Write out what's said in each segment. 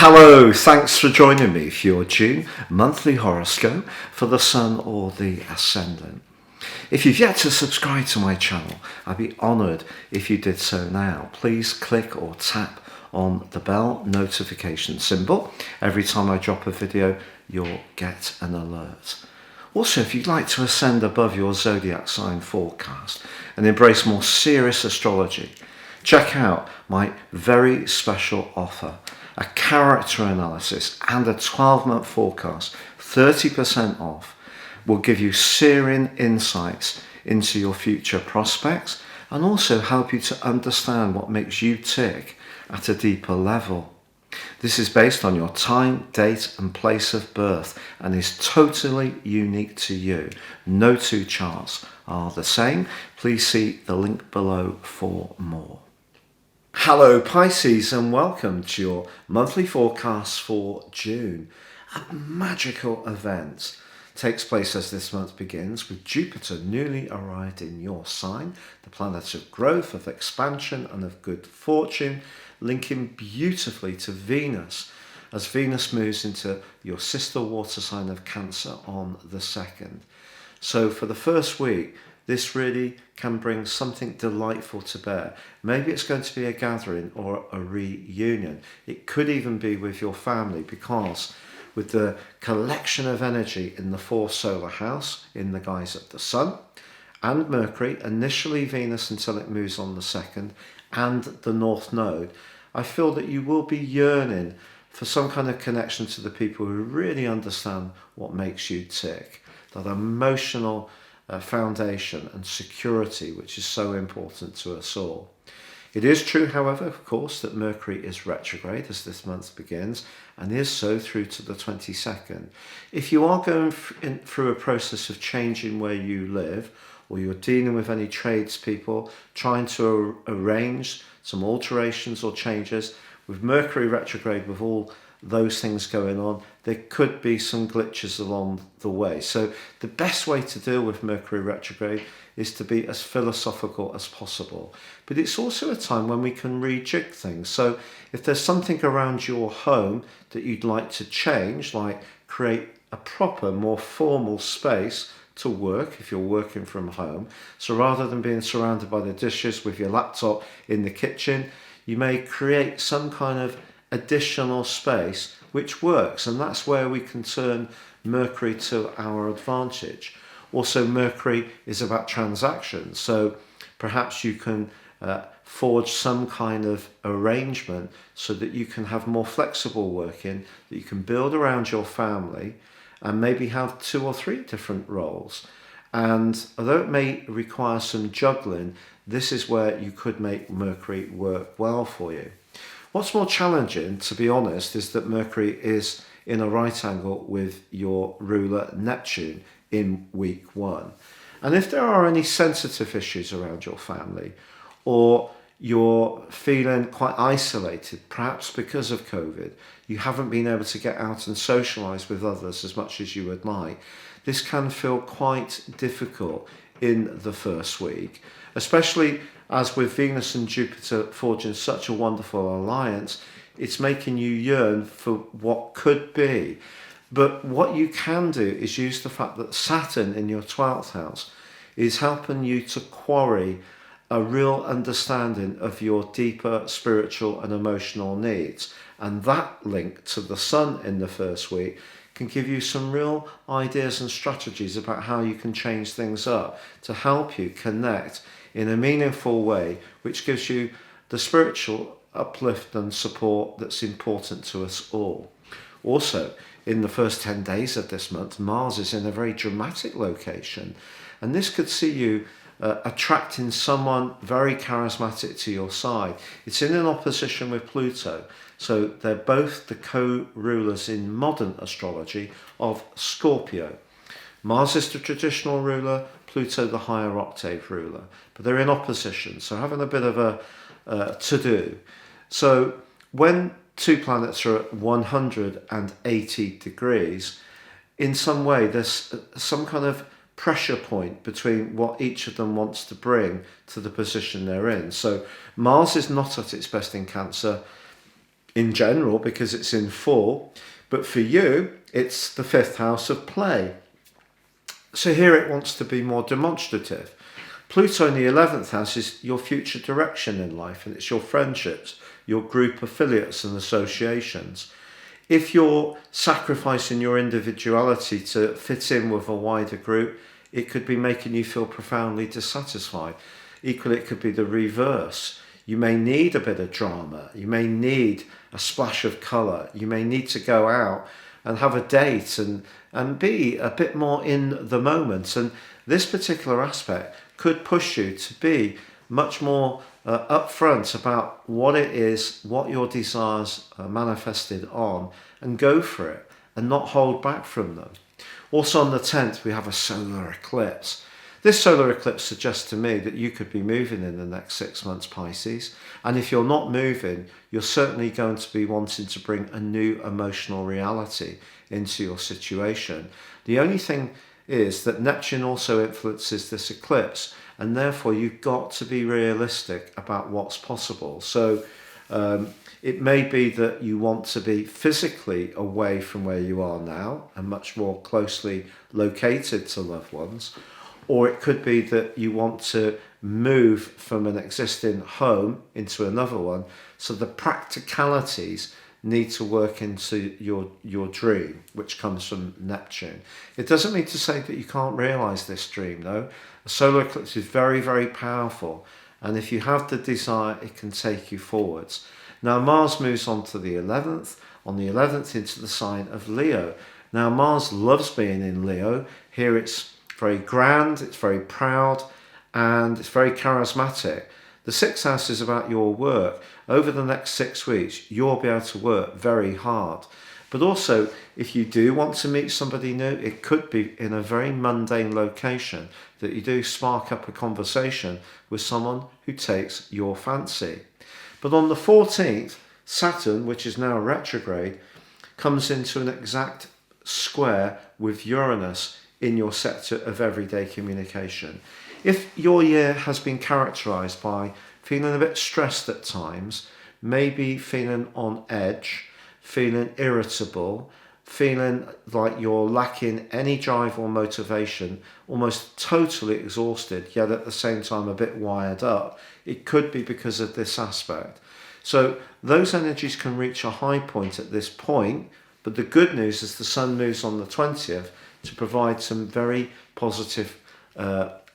Hello, thanks for joining me for your June monthly horoscope for the Sun or the Ascendant. If you've yet to subscribe to my channel, I'd be honoured if you did so now. Please click or tap on the bell notification symbol. Every time I drop a video, you'll get an alert. Also, if you'd like to ascend above your zodiac sign forecast and embrace more serious astrology, check out my very special offer. A character analysis and a 12-month forecast, 30% off, will give you searing insights into your future prospects and also help you to understand what makes you tick at a deeper level. This is based on your time, date and place of birth and is totally unique to you. No two charts are the same. Please see the link below for more. Hello Pisces and welcome to your monthly forecast for June. A magical event takes place as this month begins with Jupiter newly arrived in your sign, the planet of growth, of expansion and of good fortune, linking beautifully to Venus as Venus moves into your sister water sign of Cancer on the 2nd. So for the first week, this really can bring something delightful to bear. Maybe it's going to be a gathering or a reunion. It could even be with your family because with the collection of energy in the 4th solar house in the guise of the Sun and Mercury, initially Venus until it moves on the 2nd, and the North Node, I feel that you will be yearning for some kind of connection to the people who really understand what makes you tick. That emotional foundation and security which is so important to us all. It is true, however, of course, that Mercury is retrograde as this month begins and is so through to the 22nd. If you are going through a process of changing where you live or you're dealing with any tradespeople, trying to arrange some alterations or changes, with Mercury retrograde, with all those things going on, there could be some glitches along the way. So the best way to deal with Mercury retrograde is to be as philosophical as possible. But it's also a time when we can rejig things. So if there's something around your home that you'd like to change, like create a proper, more formal space to work if you're working from home. So rather than being surrounded by the dishes with your laptop in the kitchen, you may create some kind of additional space which works, and that's where we can turn Mercury to our advantage. Also, Mercury is about transactions, so perhaps you can forge some kind of arrangement so that you can have more flexible working, that you can build around your family and maybe have 2 or 3 different roles. And although it may require some juggling, this is where you could make Mercury work well for you. What's more challenging, to be honest, is that Mercury is in a right angle with your ruler Neptune in week 1. And if there are any sensitive issues around your family, or you're feeling quite isolated, perhaps because of COVID, you haven't been able to get out and socialise with others as much as you would like, this can feel quite difficult in the first week, especially as with Venus and Jupiter forging such a wonderful alliance, it's making you yearn for what could be. But what you can do is use the fact that Saturn in your 12th house is helping you to quarry a real understanding of your deeper spiritual and emotional needs. And that link to the Sun in the first week can give you some real ideas and strategies about how you can change things up to help you connect in a meaningful way, which gives you the spiritual uplift and support that's important to us all. Also, in the first 10 days of this month, Mars is in a very dramatic location, and this could see you attracting someone very charismatic to your side. It's in an opposition with Pluto, so they're both the co-rulers in modern astrology of Scorpio. Mars is the traditional ruler, Pluto the higher octave ruler, but they're in opposition, so having a bit of a to-do. So when 2 planets are at 180 degrees, in some way there's some kind of pressure point between what each of them wants to bring to the position they're in. So Mars is not at its best in Cancer. in general because it's in full, but for you, it's the fifth house of play. So here it wants to be more demonstrative. Pluto in the 11th house is your future direction in life, and it's your friendships, your group affiliates and associations. If you're sacrificing your individuality to fit in with a wider group, it could be making you feel profoundly dissatisfied. Equally, it could be the reverse. You may need a bit of drama. You may need a splash of colour. You may need to go out and have a date and be a bit more in the moment. And this particular aspect could push you to be much more upfront about what it is, what your desires are manifested on, and go for it and not hold back from them. Also on the 10th, we have a solar eclipse. This solar eclipse suggests to me that you could be moving in the next 6 months, Pisces. And if you're not moving, you're certainly going to be wanting to bring a new emotional reality into your situation. The only thing is that Neptune also influences this eclipse, and therefore you've got to be realistic about what's possible. So it may be that you want to be physically away from where you are now and much more closely located to loved ones. Or it could be that you want to move from an existing home into another one. So the practicalities need to work into your dream, which comes from Neptune. It doesn't mean to say that you can't realise this dream, though. A solar eclipse is very, very powerful. And if you have the desire, it can take you forwards. Now, Mars moves on to the 11th. On the 11th, into the sign of Leo. Now, Mars loves being in Leo. Here it's very grand, it's very proud, and it's very charismatic. The 6th house is about your work. Over the next 6 weeks, you'll be able to work very hard. But also, if you do want to meet somebody new, it could be in a very mundane location that you do spark up a conversation with someone who takes your fancy. But on the 14th, Saturn, which is now retrograde, comes into an exact square with Uranus in your sector of everyday communication. If your year has been characterised by feeling a bit stressed at times, maybe feeling on edge, feeling irritable, feeling like you're lacking any drive or motivation, almost totally exhausted, yet at the same time a bit wired up, it could be because of this aspect. So those energies can reach a high point at this point, but the good news is the Sun moves on the 20th to provide some very positive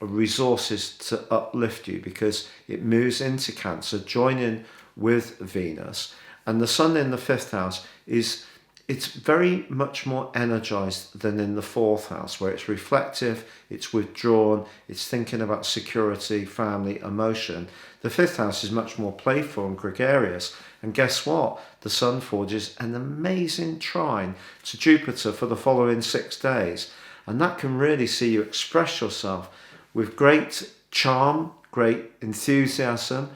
resources to uplift you, because it moves into Cancer, joining with Venus. And the Sun in the 5th house it's very much more energized than in the 4th house, where it's reflective, it's withdrawn, it's thinking about security, family, emotion. The 5th house is much more playful and gregarious. And guess what? The Sun forges an amazing trine to Jupiter for the following 6 days. And that can really see you express yourself with great charm, great enthusiasm,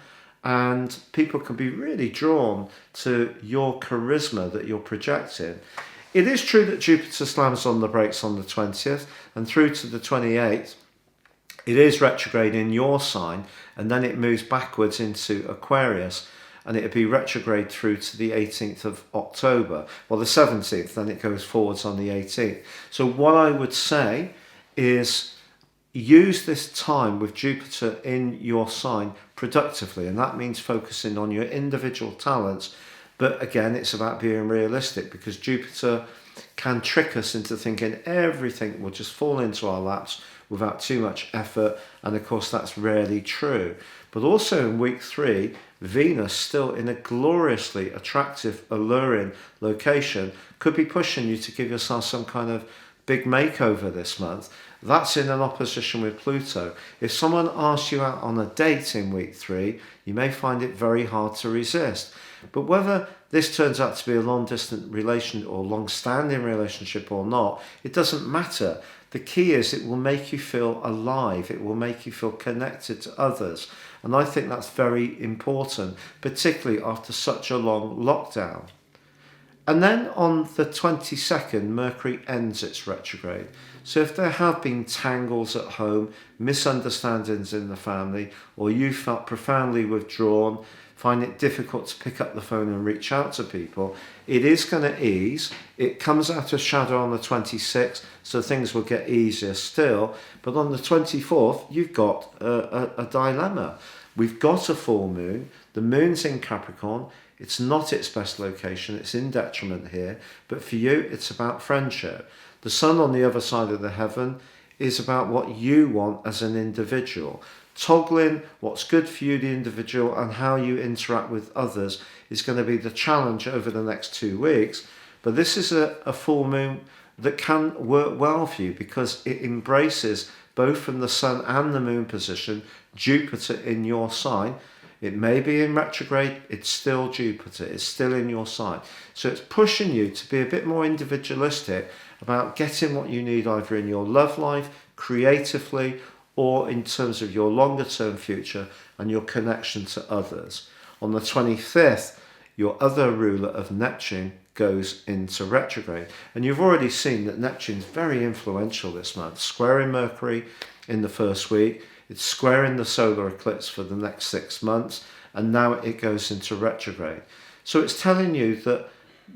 and people can be really drawn to your charisma that you're projecting. It is true that Jupiter slams on the brakes on the 20th, and through to the 28th, it is retrograde in your sign, and then it moves backwards into Aquarius, and it'll be retrograde through to the 18th of October. Well, the 17th, then it goes forwards on the 18th. So what I would say is use this time with Jupiter in your sign productively, and that means focusing on your individual talents. But again, it's about being realistic, because Jupiter can trick us into thinking everything will just fall into our laps without too much effort, and of course that's rarely true. But also in week 3, Venus, still in a gloriously attractive, alluring location, could be pushing you to give yourself some kind of big makeover this month. That's in an opposition with Pluto. If someone asks you out on a date in week 3, you may find it very hard to resist. But whether this turns out to be a long-distance relation or long-standing relationship or not, it doesn't matter. The key is it will make you feel alive. It will make you feel connected to others. And I think that's very important, particularly after such a long lockdown. And then on the 22nd, Mercury ends its retrograde. So if there have been tangles at home, misunderstandings in the family, or you felt profoundly withdrawn, find it difficult to pick up the phone and reach out to people, it is going to ease. It comes out of shadow on the 26th, so things will get easier still. But on the 24th, you've got a dilemma. We've got a full moon. The moon's in Capricorn. It's not its best location. It's in detriment here. But for you, it's about friendship. The sun on the other side of the heaven is about what you want as an individual. Toggling what's good for you, the individual, and how you interact with others is going to be the challenge over the next 2 weeks. But this is a full moon that can work well for you because it embraces, both from the sun and the moon position, Jupiter in your sign. It may be in retrograde, it's still Jupiter, it's still in your sign. So it's pushing you to be a bit more individualistic about getting what you need either in your love life, creatively, or in terms of your longer term future and your connection to others. On the 25th, your other ruler of Neptune goes into retrograde. And you've already seen that Neptune's very influential this month, squaring Mercury in the first week. It's squaring the solar eclipse for the next 6 months, and now it goes into retrograde. So it's telling you that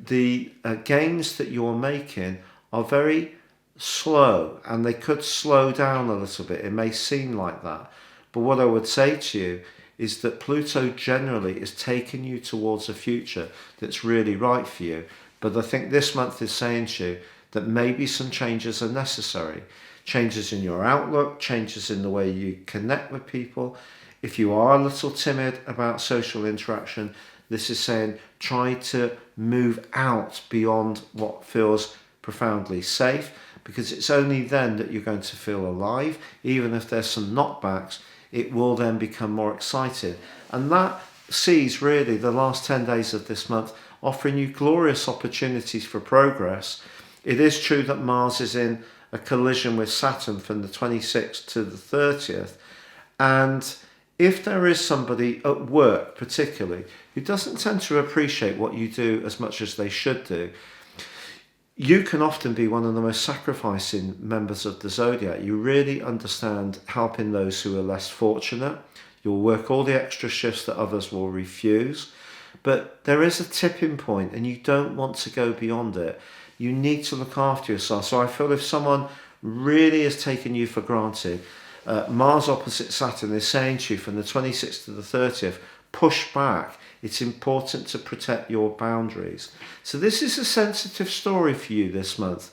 the gains that you're making are very slow, and they could slow down a little bit. It may seem like that. But what I would say to you is that Pluto generally is taking you towards a future that's really right for you. But I think this month is saying to you that maybe some changes are necessary. Changes in your outlook, changes in the way you connect with people. If you are a little timid about social interaction, this is saying try to move out beyond what feels profoundly safe, because it's only then that you're going to feel alive. Even if there's some knockbacks, it will then become more exciting. And that sees really the last 10 days of this month offering you glorious opportunities for progress. It is true that Mars is in a collision with Saturn from the 26th to the 30th. And if there is somebody at work particularly who doesn't tend to appreciate what you do as much as they should do, you can often be one of the most sacrificing members of the Zodiac. You really understand helping those who are less fortunate. You'll work all the extra shifts that others will refuse. But there is a tipping point and you don't want to go beyond it. You need to look after yourself. So I feel if someone really is taking you for granted, Mars opposite Saturn is saying to you from the 26th to the 30th, push back. It's important to protect your boundaries. So this is a sensitive story for you this month,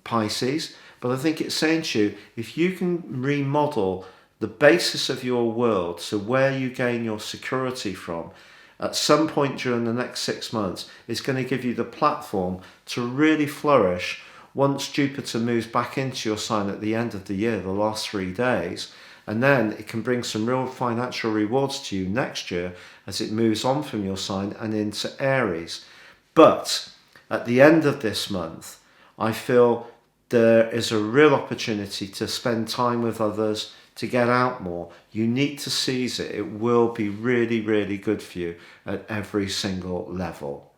Pisces. But I think it's saying to you, if you can remodel the basis of your world, so where you gain your security from, at some point during the next 6 months, it's going to give you the platform to really flourish once Jupiter moves back into your sign at the end of the year, the last 3 days. And then it can bring some real financial rewards to you next year as it moves on from your sign and into Aries. But at the end of this month, I feel there is a real opportunity to spend time with others, to get out more. You need to seize it. It will be really, really good for you at every single level.